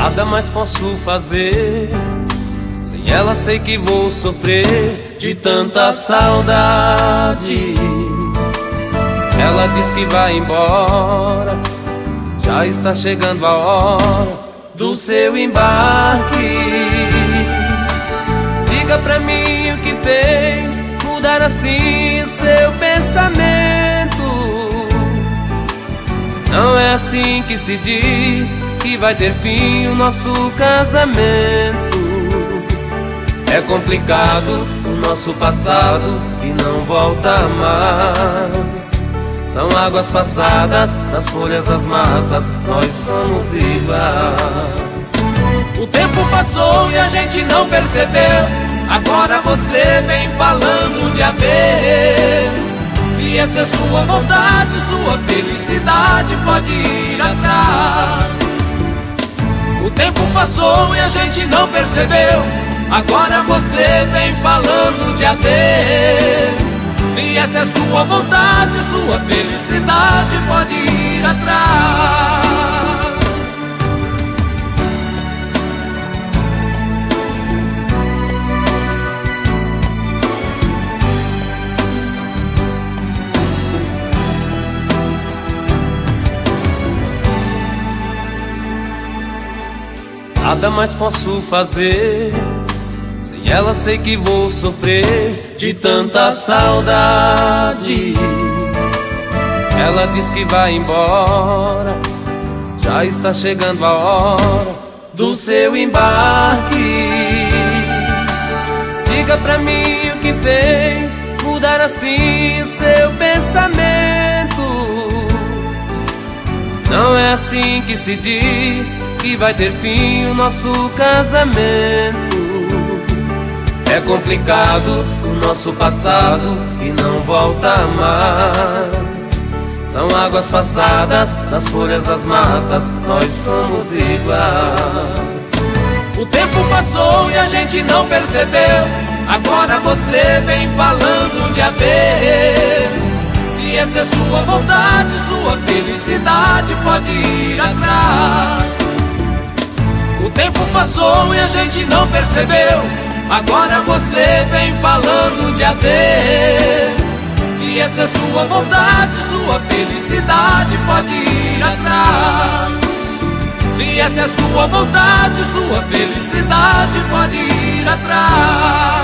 Nada mais posso fazer, sem ela sei que vou sofrer de tanta saudade. Ela diz que vai embora, já está chegando a hora do seu embarque. Diga pra mim o que fez mudar assim o seu pensamento. Não é assim que se diz que vai ter fim o nosso casamento. É complicado o nosso passado e não volta mais. São águas passadas nas folhas das matas, nós somos iguais. O tempo passou e a gente não percebeu, agora você vem falando de adeus. Se essa é sua vontade, sua felicidade, pode ir atrás. O tempo passou e a gente não percebeu, agora você vem falando de adeus. Se essa é sua vontade, sua felicidade, pode ir atrás. Nada mais posso fazer, sem ela sei que vou sofrer de tanta saudade. Ela diz que vai embora, já está chegando a hora do seu embarque. Diga pra mim o que fez mudar assim o seu pensamento. Não é assim que se diz que vai ter fim o nosso casamento. É complicado o nosso passado e não volta mais. São águas passadas nas folhas das matas, nós somos iguais. O tempo passou e a gente não percebeu, agora você vem falando de adeus. Se essa é sua vontade, sua felicidade, pode ir atrás. O tempo passou e a gente não percebeu, agora você vem falando de adeus. Se essa é sua vontade, sua felicidade, pode ir atrás. Se essa é sua vontade, sua felicidade, pode ir atrás.